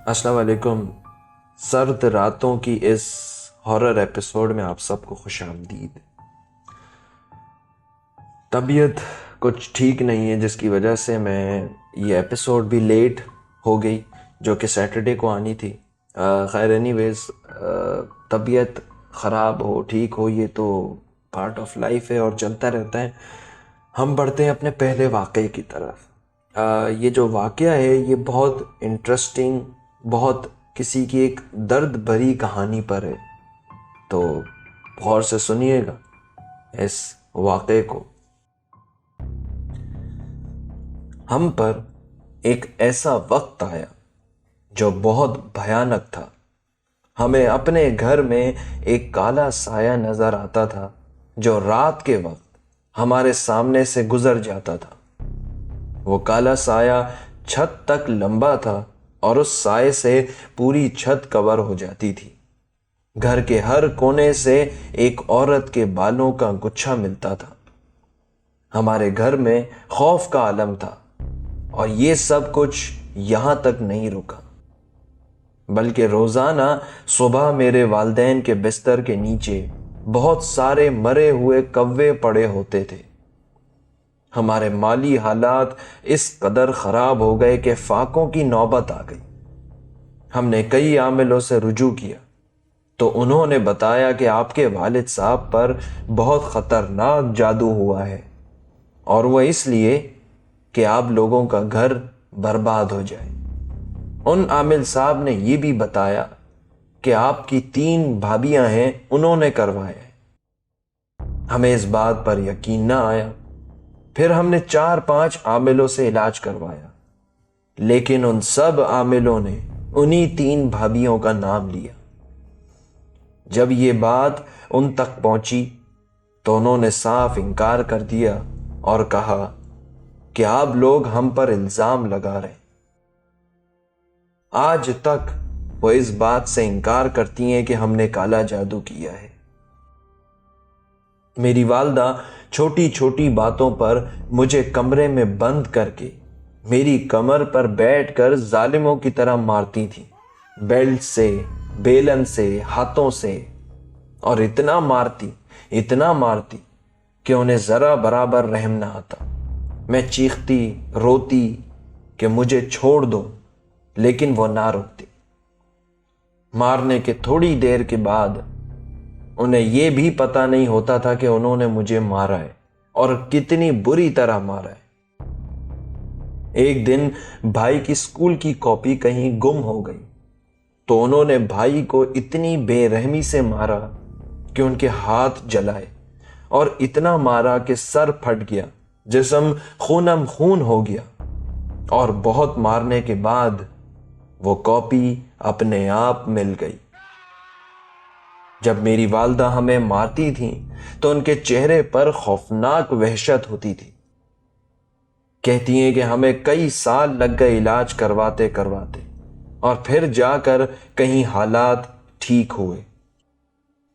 السلام علیکم۔ سرد راتوں کی اس ہارر ایپیسوڈ میں آپ سب کو خوش آمدید۔ طبیعت کچھ ٹھیک نہیں ہے جس کی وجہ سے میں یہ ایپیسوڈ بھی لیٹ ہو گئی جو کہ سیٹرڈے کو آنی تھی۔ خیر اینی ویز، طبیعت خراب ہو ٹھیک ہو یہ تو پارٹ آف لائف ہے اور چلتا رہتا ہے۔ ہم بڑھتے ہیں اپنے پہلے واقعے کی طرف۔ یہ جو واقعہ ہے یہ بہت انٹرسٹنگ، بہت کسی کی ایک درد بھری کہانی پر ہے، تو غور سے سنیے گا اس واقعے کو۔ ہم پر ایک ایسا وقت آیا جو بہت بھیانک تھا۔ ہمیں اپنے گھر میں ایک کالا سایہ نظر آتا تھا جو رات کے وقت ہمارے سامنے سے گزر جاتا تھا۔ وہ کالا سایہ چھت تک لمبا تھا اور اس سائے سے پوری چھت کور ہو جاتی تھی۔ گھر کے ہر کونے سے ایک عورت کے بالوں کا گچھا ملتا تھا۔ ہمارے گھر میں خوف کا عالم تھا، اور یہ سب کچھ یہاں تک نہیں رکا، بلکہ روزانہ صبح میرے والدین کے بستر کے نیچے بہت سارے مرے ہوئے کوے پڑے ہوتے تھے۔ ہمارے مالی حالات اس قدر خراب ہو گئے کہ فاقوں کی نوبت آ گئی۔ ہم نے کئی عاملوں سے رجوع کیا تو انہوں نے بتایا کہ آپ کے والد صاحب پر بہت خطرناک جادو ہوا ہے، اور وہ اس لیے کہ آپ لوگوں کا گھر برباد ہو جائے۔ ان عامل صاحب نے یہ بھی بتایا کہ آپ کی 3 بھابیاں ہیں، انہوں نے کروایا ہے۔ ہمیں اس بات پر یقین نہ آیا۔ پھر ہم نے 4-5 عاملوں سے علاج کروایا، لیکن ان سب عاملوں نے انہی 3 بھابیوں کا نام لیا۔ جب یہ بات ان تک پہنچی تو انہوں نے صاف انکار کر دیا اور کہا کہ آپ لوگ ہم پر الزام لگا رہے ہیں۔ آج تک وہ اس بات سے انکار کرتی ہیں کہ ہم نے کالا جادو کیا ہے۔ میری والدہ چھوٹی چھوٹی باتوں پر مجھے کمرے میں بند کر کے میری کمر پر بیٹھ کر ظالموں کی طرح مارتی تھی، بیلٹ سے، بیلن سے، ہاتھوں سے، اور اتنا مارتی کہ انہیں ذرا برابر رحم نہ آتا۔ میں چیختی روتی کہ مجھے چھوڑ دو، لیکن وہ نہ رکتی۔ مارنے کے تھوڑی دیر کے بعد انہیں یہ بھی پتہ نہیں ہوتا تھا کہ انہوں نے مجھے مارا ہے اور کتنی بری طرح مارا ہے۔ ایک دن بھائی کی اسکول کی کاپی کہیں گم ہو گئی تو انہوں نے بھائی کو اتنی بے رحمی سے مارا کہ ان کے ہاتھ جلائے، اور اتنا مارا کہ سر پھٹ گیا، جسم خونم خون ہو گیا، اور بہت مارنے کے بعد وہ کاپی اپنے آپ مل گئی۔ جب میری والدہ ہمیں مارتی تھیں تو ان کے چہرے پر خوفناک وحشت ہوتی تھی۔ کہتی ہیں کہ ہمیں کئی سال لگ گئے علاج کرواتے اور پھر جا کر کہیں حالات ٹھیک ہوئے،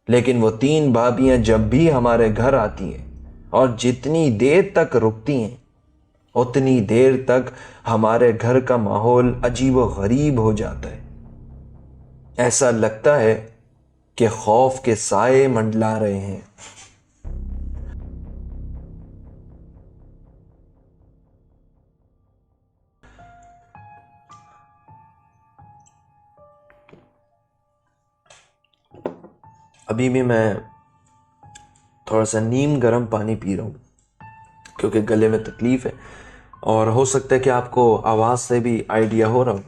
لیکن وہ 3 بھابیاں جب بھی ہمارے گھر آتی ہیں اور جتنی دیر تک رکتی ہیں اتنی دیر تک ہمارے گھر کا ماحول عجیب و غریب ہو جاتا ہے۔ ایسا لگتا ہے کہ خوف کے سائے منڈلا رہے ہیں۔ ابھی بھی میں تھوڑا سا نیم گرم پانی پی رہا ہوں کیونکہ گلے میں تکلیف ہے، اور ہو سکتا ہے کہ آپ کو آواز سے بھی آئیڈیا ہو رہا ہو۔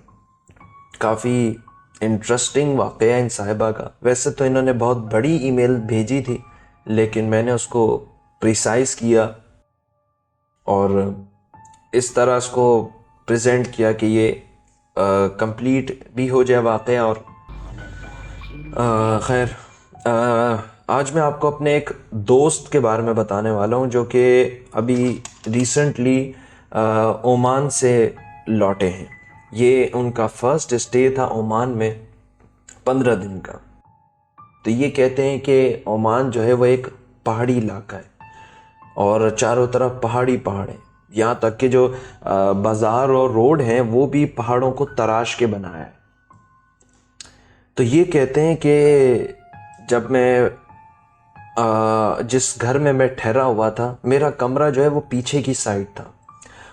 کافی انٹرسٹنگ واقعہ ان صاحبہ کا۔ ویسے تو انہوں نے بہت بڑی ای میل بھیجی تھی، لیکن میں نے اس کو پریسائز کیا اور اس طرح اس کو پریزنٹ کیا کہ یہ کمپلیٹ بھی ہو جائے واقعہ۔ اور خیر، آج میں آپ کو اپنے ایک دوست کے بارے میں بتانے والا ہوں جو کہ ابھی ریسنٹلی عمان سے لوٹے ہیں۔ یہ ان کا فرسٹ اسٹے تھا عمان میں 15 دن کا۔ تو یہ کہتے ہیں کہ عمان جو ہے وہ ایک پہاڑی علاقہ ہے اور چاروں طرف پہاڑی پہاڑ ہیں، یہاں تک کہ جو بازار اور روڈ ہیں وہ بھی پہاڑوں کو تراش کے بنایا ہے۔ تو یہ کہتے ہیں کہ جب میں جس گھر میں ٹھہرا ہوا تھا، میرا کمرہ جو ہے وہ پیچھے کی سائڈ تھا،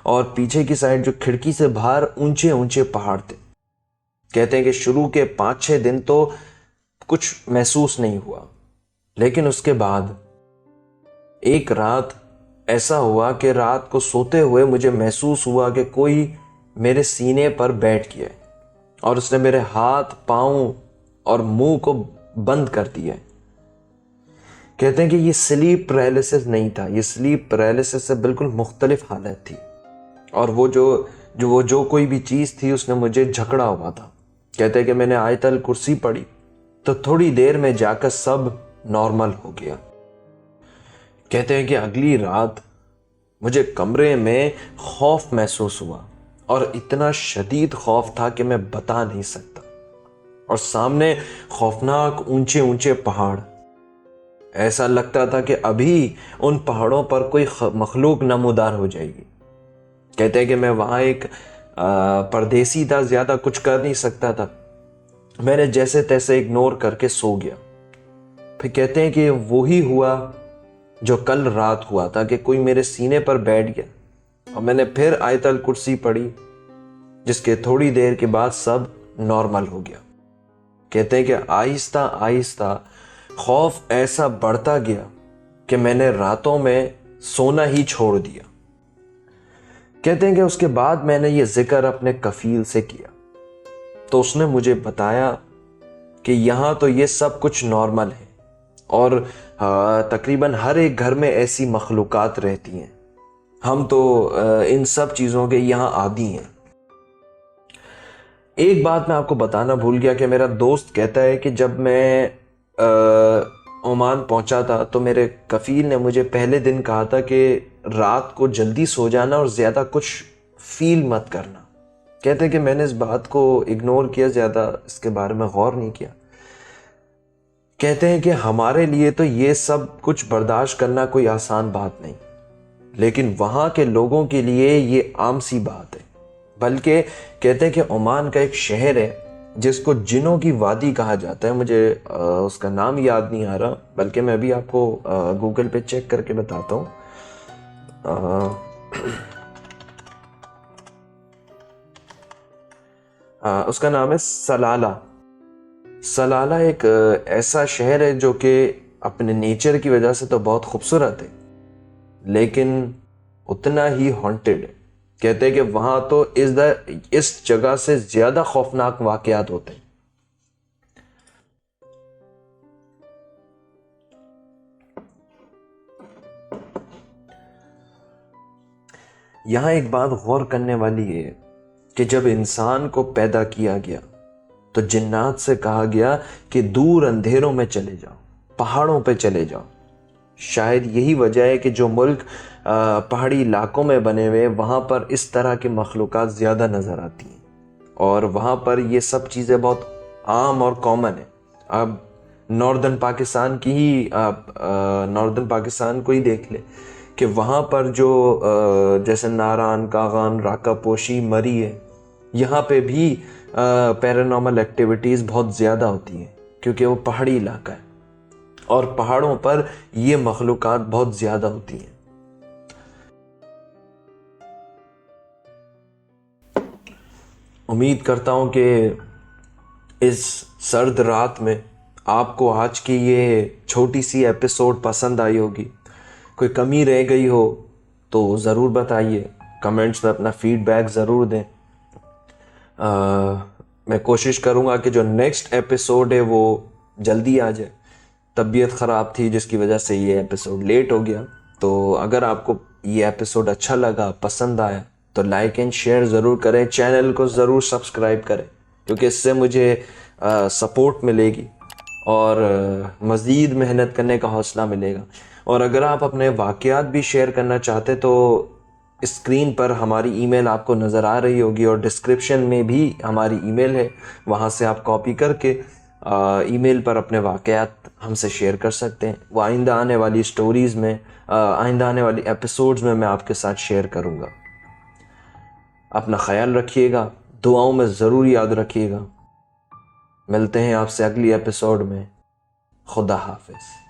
اور پیچھے کی سائڈ جو کھڑکی سے باہر اونچے اونچے پہاڑ تھے۔ کہتے ہیں کہ شروع کے 5-6 دن تو کچھ محسوس نہیں ہوا، لیکن اس کے بعد ایک رات ایسا ہوا کہ رات کو سوتے ہوئے مجھے محسوس ہوا کہ کوئی میرے سینے پر بیٹھ گیا ہے اور اس نے میرے ہاتھ، پاؤں اور منہ کو بند کر دیا ہے۔ کہتے ہیں کہ یہ سلیپ پیرالائسس نہیں تھا، یہ سلیپ پیرالائسس سے بالکل مختلف حالت تھی، اور وہ جو کوئی بھی چیز تھی اس نے مجھے جھکڑا ہوا تھا۔ کہتے ہیں کہ میں نے آیت الکرسی پڑھی تو تھوڑی دیر میں جا کر سب نارمل ہو گیا۔ کہتے ہیں کہ اگلی رات مجھے کمرے میں خوف محسوس ہوا، اور اتنا شدید خوف تھا کہ میں بتا نہیں سکتا، اور سامنے خوفناک اونچے اونچے پہاڑ، ایسا لگتا تھا کہ ابھی ان پہاڑوں پر کوئی مخلوق نمودار ہو جائے گی۔ کہتے ہیں کہ میں وہاں ایک پردیسی تھا، زیادہ کچھ کر نہیں سکتا تھا، میں نے جیسے تیسے اگنور کر کے سو گیا۔ پھر کہتے ہیں کہ وہی ہوا جو کل رات ہوا تھا، کہ کوئی میرے سینے پر بیٹھ گیا، اور میں نے پھر آیت الکرسی پڑھی، جس کے تھوڑی دیر کے بعد سب نارمل ہو گیا۔ کہتے ہیں کہ آہستہ آہستہ خوف ایسا بڑھتا گیا کہ میں نے راتوں میں سونا ہی چھوڑ دیا۔ کہتے ہیں کہ اس کے بعد میں نے یہ ذکر اپنے کفیل سے کیا، تو اس نے مجھے بتایا کہ یہاں تو یہ سب کچھ نارمل ہے، اور تقریباً ہر ایک گھر میں ایسی مخلوقات رہتی ہیں، ہم تو ان سب چیزوں کے یہاں عادی ہیں۔ ایک بات میں آپ کو بتانا بھول گیا کہ میرا دوست کہتا ہے کہ جب میں عمان پہنچا تھا تو میرے کفیل نے مجھے پہلے دن کہا تھا کہ رات کو جلدی سو جانا اور زیادہ کچھ فیل مت کرنا۔ کہتے ہیں کہ میں نے اس بات کو اگنور کیا، زیادہ اس کے بارے میں غور نہیں کیا۔ کہتے ہیں کہ ہمارے لیے تو یہ سب کچھ برداشت کرنا کوئی آسان بات نہیں، لیکن وہاں کے لوگوں کے لیے یہ عام سی بات ہے۔ بلکہ کہتے ہیں کہ عمان کا ایک شہر ہے جس کو جنوں کی وادی کہا جاتا ہے، مجھے اس کا نام یاد نہیں آ رہا، بلکہ میں بھی آپ کو گوگل پہ چیک کر کے بتاتا ہوں۔ اس کا نام ہے سلالہ۔ سلالہ ایک ایسا شہر ہے جو کہ اپنے نیچر کی وجہ سے تو بہت خوبصورت ہے، لیکن اتنا ہی ہانٹڈ ہے۔ کہتے ہیں کہ وہاں تو اس جگہ سے زیادہ خوفناک واقعات ہوتے ہیں۔ یہاں ایک بات غور کرنے والی ہے کہ جب انسان کو پیدا کیا گیا تو جنات سے کہا گیا کہ دور اندھیروں میں چلے جاؤ، پہاڑوں پہ چلے جاؤ۔ شاید یہی وجہ ہے کہ جو ملک پہاڑی علاقوں میں بنے ہوئے وہاں پر اس طرح کی مخلوقات زیادہ نظر آتی ہیں، اور وہاں پر یہ سب چیزیں بہت عام اور کامن ہیں۔ اب ناردرن پاکستان کو ہی دیکھ لیں کہ وہاں پر جو جیسے ناران، کاغان، راکا پوشی، مری ہے، یہاں پہ بھی پیرانارمل ایکٹیویٹیز بہت زیادہ ہوتی ہیں، کیونکہ وہ پہاڑی علاقہ ہے اور پہاڑوں پر یہ مخلوقات بہت زیادہ ہوتی ہیں۔ امید کرتا ہوں کہ اس سرد رات میں آپ کو آج کی یہ چھوٹی سی ایپیسوڈ پسند آئی ہوگی۔ کوئی کمی رہ گئی ہو تو ضرور بتائیے، کمنٹس میں اپنا فیڈ بیک ضرور دیں۔ میں کوشش کروں گا کہ جو نیکسٹ ایپیسوڈ ہے وہ جلدی آ جائے۔ طبیعت خراب تھی جس کی وجہ سے یہ ایپیسوڈ لیٹ ہو گیا، تو اگر آپ کو یہ ایپیسوڈ اچھا لگا، پسند آیا، تو لائک اینڈ شیئر ضرور کریں، چینل کو ضرور سبسکرائب کریں، کیونکہ اس سے مجھے سپورٹ ملے گی اور مزید محنت کرنے کا حوصلہ ملے گا۔ اور اگر آپ اپنے واقعات بھی شیئر کرنا چاہتے تو اسکرین پر ہماری ای میل آپ کو نظر آ رہی ہوگی، اور ڈسکرپشن میں بھی ہماری ای میل ہے، وہاں سے آپ کاپی کر کے ای میل پر اپنے واقعات ہم سے شیئر کر سکتے ہیں۔ وہ آئندہ آنے والی سٹوریز میں، آئندہ آنے والی ایپیسوڈز میں آپ کے ساتھ شیئر کروں گا۔ اپنا خیال رکھیے گا، دعاؤں میں ضرور یاد رکھیے گا۔ ملتے ہیں آپ سے اگلی ایپیسوڈ میں. خدا حافظ.